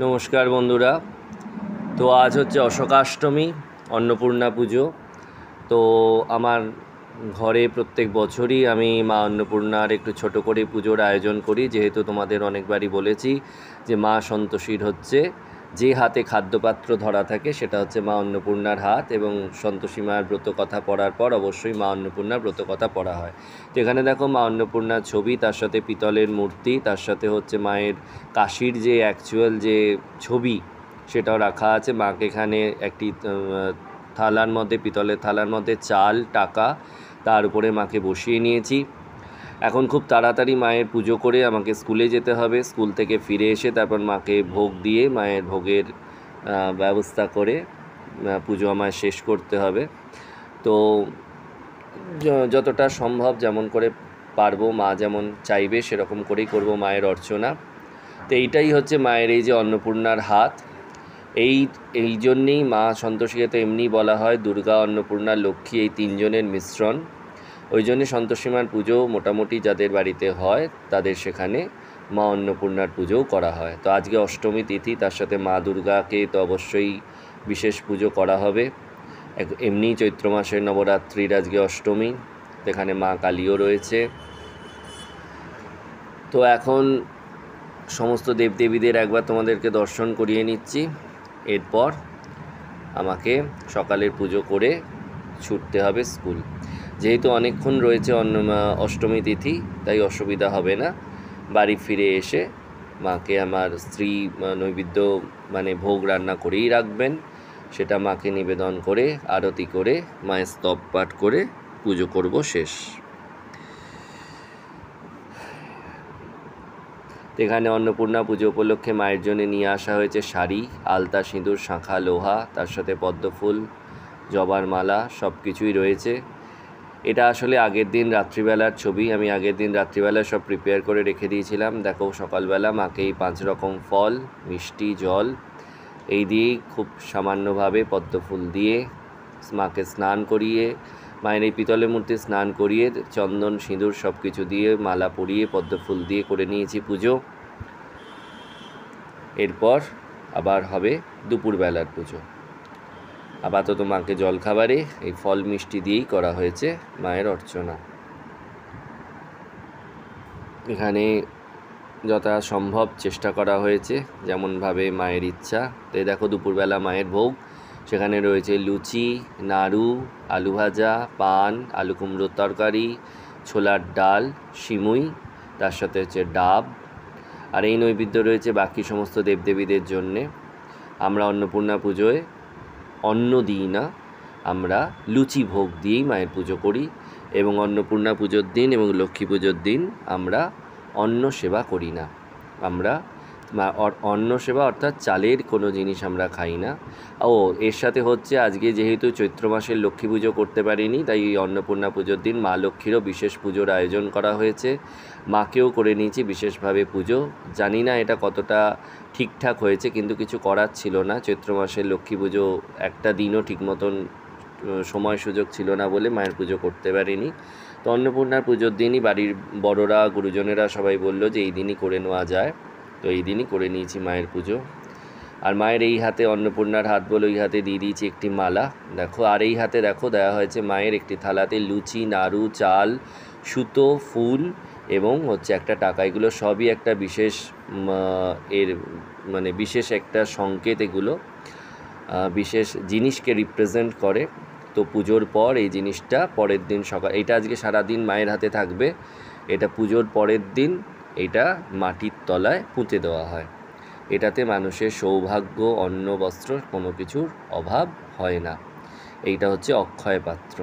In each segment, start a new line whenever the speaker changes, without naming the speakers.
নমস্কার বন্ধুরা। তো আজ হচ্ছে অশোকাষ্টমী, অন্নপূর্ণা পুজো। তো আমার ঘরে প্রত্যেক বছরই আমি মা অন্নপূর্ণার একটু ছোট করে পুজোর আয়োজন করি, যেহেতু তোমাদের অনেকবারই বলেছি যে মা সন্তোষীর হচ্ছে যে হাতে খাদ্যপাত্র ধরা থাকে সেটা হচ্ছে মা অন্নপূর্ণার হাত, এবং সন্তোষী মায়ের ব্রত কথা পড়ার পর অবশ্যই মা অন্নপূর্ণার ব্রত কথা পড়া হয়। তো এখানে দেখো মা অন্নপূর্ণার ছবি, তার সাথে পিতলের মূর্তি, তার সাথে হচ্ছে মায়ের কাশির যে অ্যাকচুয়াল যে ছবি সেটাও রাখা আছে। মাকে এখানে একটি থালার মধ্যে, পিতলের থালার মধ্যে চাল, টাকা, তার উপরে মাকে বসিয়ে নিয়েছি। এখন খুব তাড়াতাড়ি মায়ের পুজো করে আমাকে স্কুলে যেতে হবে। স্কুল থেকে ফিরে এসে তারপর মাকে ভোগ দিয়ে মায়ের ভোগের ব্যবস্থা করে পুজো আমায় শেষ করতে হবে। তো যতটা সম্ভব, যেমন করে পারবো, মা যেমন চাইবে সেরকম করেই করব মায়ের অর্চনা। তো এইটাই হচ্ছে মায়ের এই যে অন্নপূর্ণার হাত। এই জন্যেই মা সন্তোষীকে তো এমনি বলা হয় দুর্গা, অন্নপূর্ণা, লক্ষ্মী, এই তিনজনের মিশ্রণ। ওই জন্যে সন্তোষী মার পুজো মোটামুটি যাদের বাড়িতে হয় তাদের সেখানে মা অন্নপূর্ণার পুজোও করা হয়। তো আজকে অষ্টমী তিথি, তার সাথে মা দুর্গাকে তো অবশ্যই বিশেষ পুজো করা হবে। এমনিই চৈত্র মাসের নবরাত্রির আজকে অষ্টমী, এখানে মা কালীও রয়েছে। তো এখন সমস্ত দেবদেবীদের একবার তোমাদেরকে দর্শন করিয়ে নিচ্ছি। এরপর আমাকে সকালের পুজো করে ছুটতে হবে স্কুল। যেহেতু অনেকক্ষণ রয়েছে অষ্টমী তিথি, তাই অসুবিধা হবে না। বাড়ি ফিরে এসে মাকে আমার স্ত্রী নৈবেদ্য মানে ভোগ রান্না করেই রাখবেন, সেটা মাকে নিবেদন করে আরতি করে মায়ের স্তব পাঠ করে পুজো করব শেষ। এখানে অন্নপূর্ণা পুজো উপলক্ষে মায়ের জন্য নিয়ে আসা হয়েছে শাড়ি, আলতা, সিঁদুর, শাঁখা, লোহা, তার সাথে পদ্মফুল, জবার মালা, সব কিছুই রয়েছে। এটা আসলে আগের দিন রাত্রিবেলার ছবি। আমি আগের দিন রাত্রিবেলা সব প্রিপেয়ার করে রেখে দিয়েছিলাম। দেখো সকালবেলা মাকে এই 5 রকম ফল, মিষ্টি, জল এই দিয়েই খুব সামান্যভাবে পদ্মফুল দিয়ে মাকে স্নান করিয়ে, মায়ের এই পিতলের মূর্তি স্নান করিয়ে চন্দন, সিঁদুর সব কিছু দিয়ে মালা পরিয়ে পদ্মফুল দিয়ে করে নিয়েছি পুজো। এরপর আবার হবে দুপুরবেলার পুজো। আপাতত মাকে জলখাবারে এই ফল মিষ্টি দিয়েই করা হয়েছে মায়ের অর্চনা। এখানে যথা সম্ভব চেষ্টা করা হয়েছে, যেমনভাবে মায়ের ইচ্ছা। তো দেখো দুপুরবেলা মায়ের ভোগ, সেখানে রয়েছে লুচি, নাড়ু, আলু ভাজা, পান, আলু কুমড়োর তরকারি, ছোলার ডাল, সিমুই, তার সাথে হচ্ছে ডাব। আর এই নৈবেদ্য রয়েছে বাকি সমস্ত দেবদেবীদের জন্যে। আমরা অন্নপূর্ণা পুজোয় অন্ন দিই না, আমরা লুচি ভোগ দিয়েই মায়ের পুজো করি। এবং অন্নপূর্ণা পুজোর দিন এবং লক্ষ্মী পুজোর দিন আমরা অন্ন সেবা করি না। আমরা অন্ন সেবা অর্থাৎ চালের কোনো জিনিস আমরা খাই না। ও এর সাথে হচ্ছে আজকে যেহেতু চৈত্র মাসের লক্ষ্মী পুজো করতে পারিনি, তাই এই অন্নপূর্ণা পুজোর দিন মা লক্ষ্মীরও বিশেষ পুজোর আয়োজন করা হয়েছে। মাকেও করে নিয়েছি বিশেষভাবে পুজো। জানি না এটা কতটা ঠিকঠাক হয়েছে, কিন্তু কিছু করার ছিল না। চৈত্র মাসের লক্ষ্মী পুজো একটা দিনও ঠিক মতন সময় সুযোগ ছিল না বলে মায়ের পুজো করতে পারিনি। তো অন্নপূর্ণার পুজোর দিনই বাড়ির বড়রা, গুরুজনেরা সবাই বলল যে এই দিনই করে নেওয়া যায়। তো এই দিনই করে নিয়েছি মায়ের পুজো। আর মায়ের এই হাতে, অন্নপূর্ণার হাত বলে ওই হাতে দিয়ে দিয়েছি একটি মালা। দেখো, আর এই হাতে দেখো দেওয়া হয়েছে মায়ের একটি থালাতে লুচি, নাড়ু, চাল, সুতো, ফুল এবং হচ্ছে একটা টাকা। এগুলো সবই একটা বিশেষ এর মানে বিশেষ একটা সংকেত। এগুলো বিশেষ জিনিসকে রিপ্রেজেন্ট করে। তো পুজোর পর এই জিনিসটা পরের দিন সকাল, এটা আজকে সারাদিন মায়ের হাতে থাকবে। এটা পুজোর পরের দিন এটা মাটির তলায় পুঁতে দেওয়া হয়। এটাতে মানুষের সৌভাগ্য, অন্ন, বস্ত্র কোনো কিছুর অভাব হয় না। এইটা হচ্ছে অক্ষয় পাত্র।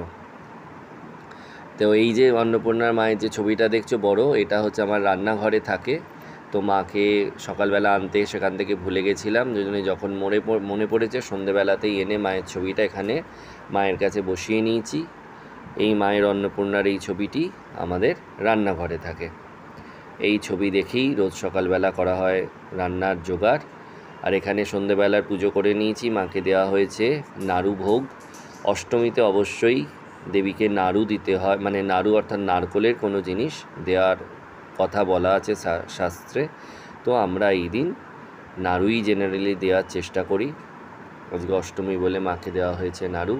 তো এই যে অন্নপূর্ণার মায়ের যে ছবিটা দেখছো বড়, এটা হচ্ছে আমার রান্নাঘরে থাকে। তো মাকে সকালবেলা আনতে সেখান থেকে ভুলে গেছিলাম, দুজনে যখন মনে পড়েছে সন্ধেবেলাতেই এনে মায়ের ছবিটা এখানে মায়ের কাছে বসিয়ে নিয়েছি। এই মায়ের অন্নপূর্ণার এই ছবিটি আমাদের রান্নাঘরে থাকে। এই ছবি দেখেই রোজ সকালবেলা করা হয় রান্নার জোগাড়। আর এখানে সন্ধেবেলার পুজো করে নিয়েছি। মাকে দেওয়া হয়েছে নাড়ু ভোগ। অষ্টমীতে অবশ্যই দেবীকে নাড়ু দিতে হয়, মানে নাড়ু অর্থাৎ নারকোলের কোনো জিনিস দেওয়ার কথা বলা আছে শাস্ত্রে। তো আমরা এই দিন নাড়ুই জেনারেলি দেওয়ার চেষ্টা করি। আজকে অষ্টমী বলে মাকে দেওয়া হয়েছে নাড়ু।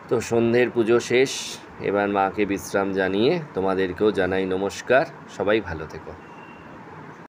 তো সন্ধ্যের পুজো শেষ, এবার মাকে বিশ্রাম জানিয়ে তোমাদেরকেও জানাই নমস্কার। সবাই ভালো থেকো।